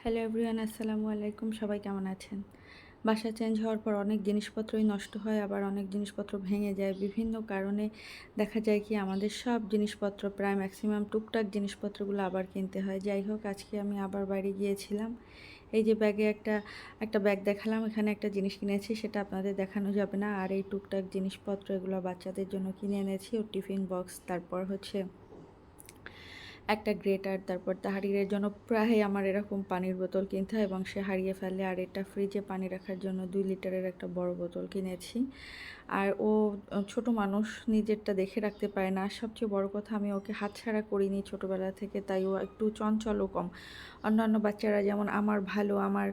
Hello everyone, আসসালামু আলাইকুম। সবাই কেমন আছেন? বাসা চেঞ্জ হওয়ার পর অনেক জিনিসপত্রই নষ্ট হয়, আবার অনেক জিনিসপত্র ভেঙে যায়। বিভিন্ন কারণে দেখা যায় কি আমাদের সব জিনিসপত্র প্রায় ম্যাক্সিমাম টুকটাক জিনিসপত্রগুলো আবার কিনতে হয়। যাই হোক, আজকে আমি আবার বাইরে গিয়েছিলাম। এই যে ব্যাগে একটা ব্যাগ দেখালাম, এখানে একটা জিনিস কিনেছি, সেটা আপনাদের দেখানো যাবে না। আর এই টুকটাক জিনিসপত্র এগুলো বাচ্চাদের জন্য কিনে এনেছি, ওর টিফিন বক্স, তারপর হচ্ছে একটা গ্রেটার, তারপর তাহারিরের জন্য প্রায় আমার এরকম পানির বোতল কিনতে হয় এবং সে হারিয়ে ফেলে। আর এটা ফ্রিজে পানি রাখার জন্য 2 লিটারের একটা বড় বোতল কিনেছি। আর ও ছোট মানুষ, নিজেরটা দেখে রাখতে পারে না। আর সবচেয়ে বড় কথা, আমি ওকে হাতছাড়া করিনি ছোটোবেলা থেকে, তাই ও একটু চঞ্চলও কম। অন্যান্য বাচ্চারা যেমন আমার ভালো, আমার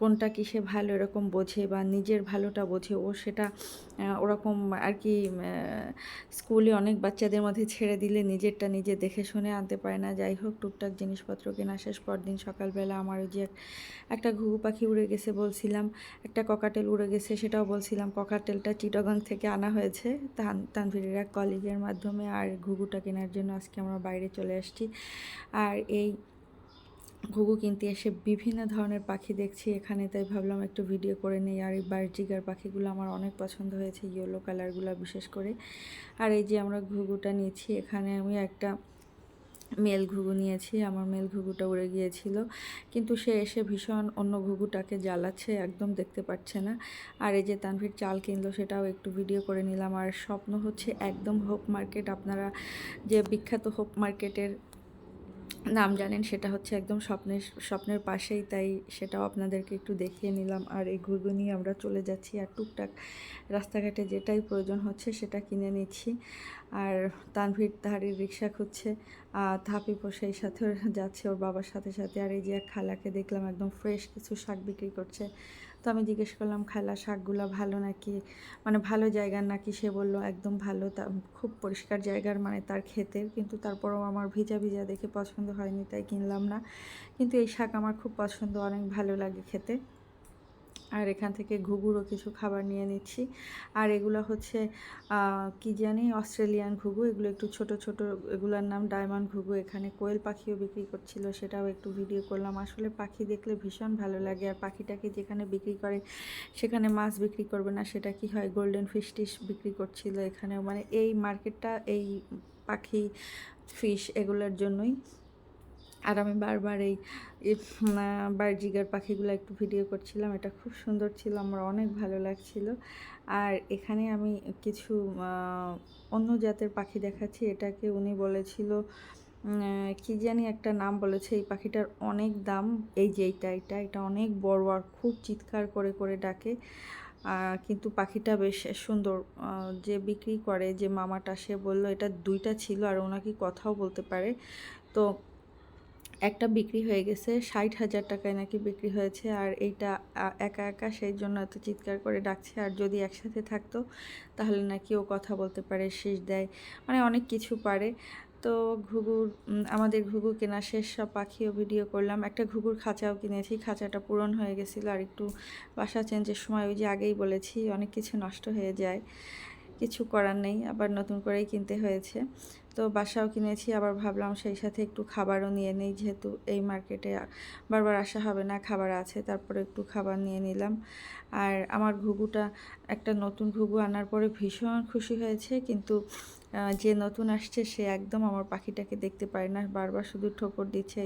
কোনটা কিসে ভালো এরকম বোঝে বা নিজের ভালোটা বোঝে, ও সেটা ওরকম আর কি স্কুলে অনেক বাচ্চাদের মধ্যে ছেড়ে দিলে নিজেরটা নিজে দেখে শুনে আনতে পারে না। যাই হোক, টুকটাক জিনিসপত্র কেনা শেষ। পরদিন সকালবেলা আমার ওই যে একটা ঘুঘু পাখি উড়ে গেছে বলছিলাম, একটা ককাটেল উড়ে গেছে সেটাও বলছিলাম। ককাটেলটা চিটাগাং থেকে আনা হয়েছে তানভীরের এক কলিগের মাধ্যমে। আর ঘুঘুটা কেনার জন্য আজকে আমরা বাইরে চলে আসছি। আর এই ঘুঘু কিনতে এসে বিভিন্ন ধরনের পাখি দেখছি এখানে, তাই ভাবলাম একটু ভিডিও করে নেই। আর এই বার্জিগার পাখিগুলো আমার অনেক পছন্দ হয়েছে, ইয়েলো কালারগুলো বিশেষ করে। আর এই যে আমরা ঘুঘুটা নিয়েছি, এখানে আমি একটা মেল ঘুঘু নিয়েছি। আমার মেল ঘুঘুটা উড়ে গিয়েছিল, কিন্তু সে এসে ভীষণ অন্য ঘুঘুটাকে জ্বালাচ্ছে, একদম দেখতে পাচ্ছে না। আর এই যে তানভীর চাল কিনলো, সেটাও একটু ভিডিও করে নিলাম। আর স্বপ্ন হচ্ছে একদম হোপ মার্কেট, আপনারা যে বিখ্যাত হোপ মার্কেটের নাম জানেন, সেটা হচ্ছে একদম স্বপ্নের পাশেই, তাই সেটাও আপনাদেরকে একটু দেখিয়ে নিলাম। আর এই ঘুঘু নিয়ে আমরা চলে যাচ্ছি, আর টুকটাক রাস্তাঘাটে যেটাই প্রয়োজন হচ্ছে সেটা কিনে নিচ্ছি। আর তানভীর তাহারির রিক্সা খুঁজছে, থাপিপো সেই সাথে যাচ্ছে ওর বাবার সাথে সাথে। আর এই যে এক খালাকে দেখলাম একদম ফ্রেশ কিছু শাক বিক্রি করছে, তো আমি জিজ্ঞেস করলাম, খালা শাকগুলো ভালো নাকি, মানে ভালো জায়গার নাকি? সে বলল একদম ভালো, তা খুব পরিষ্কার জায়গার, মানে তার ক্ষেতের। কিন্তু তারপরও আমার ভিজা ভিজা দেখে পছন্দ হয়নি, তাই কিনলাম না। কিন্তু এই শাক আমার খুব পছন্দ, অনেক ভালো লাগে খেতে। আর এখান থেকে ঘুঘুরও কিছু খাবার নিয়ে নিচ্ছি। আর এগুলো হচ্ছে কি জানি, অস্ট্রেলিয়ান ঘুঘু, এগুলো একটু ছোট ছোট, এগুলোর নাম ডায়মন্ড ঘুঘু। এখানে কোয়েল পাখিও বিক্রি করছিল, সেটাও একটু ভিডিও করলাম। আসলে পাখি দেখলে ভীষণ ভালো লাগে। আর পাখিটাকে যেখানে বিক্রি করে সেখানে মাছ বিক্রি করবে না, সেটা কি হয়, গোল্ডেন ফিশ টিশ বিক্রি করছিল এখানেও। মানে এই মার্কেটটা এই পাখি, ফিশ এগুলোর জন্যই। আর আমি বারবার এই বার্জিগার পাখিগুলো একটু ভিডিও করছিলাম, এটা খুব সুন্দর ছিল, আমার অনেক ভালো লাগছিল। আর এখানে আমি কিছু অন্য জাতের পাখি দেখাচ্ছি। এটাকে উনি বলেছিল কি জানি একটা নাম বলেছে, এই পাখিটার অনেক দাম। এই যে এটা অনেক বড় আর খুব চিৎকার করে করে ডাকে, কিন্তু পাখিটা বেশ সুন্দর। যে বিক্রি করে, যে মামাটা, সে বলল এটা দুইটা ছিল আর ও নাকি কথাও বলতে পারে। তো একটা বিক্রি হয়ে গেছে, 60,000 টাকায় নাকি বিক্রি হয়েছে। আর এইটা একা একা, সেই জন্য এত চিৎকার করে ডাকছে। আর যদি একসাথে থাকতো তাহলে নাকি ও কথা বলতে পারে, শীষ দেয়, মানে অনেক কিছু পারে। তো আমাদের ঘুঘু কেনা শেষ, সব পাখিও ভিডিও করলাম। একটা ঘুঘুর খাঁচাও কিনেছি, খাঁচাটা পূরণ হয়ে গেছিলো। আর একটু বাসা চেঞ্জের সময়, ওই যে আগেই বলেছি, অনেক কিছু নষ্ট হয়ে যায়, কিছু করার নেই, আবার নতুন করেই কিনতে হয়েছে। তো বাসাও কিনেছি, আবার ভাবলাম সেই সাথে একটু খাবারও নিয়ে নেই, যেহেতু এই মার্কেটে বারবার আসা হবে না, খাবার আছে, তারপরে একটু খাবার নিয়ে নিলাম। আর আমার ঘুঘুটা, একটা নতুন ঘুঘু আনার পরে ভীষণ খুশি হয়েছে, কিন্তু যে নতুন আসছে সে একদম আমার পাখিটাকে দেখতে পারে না, বারবার শুধু ঠোকর দিচ্ছে।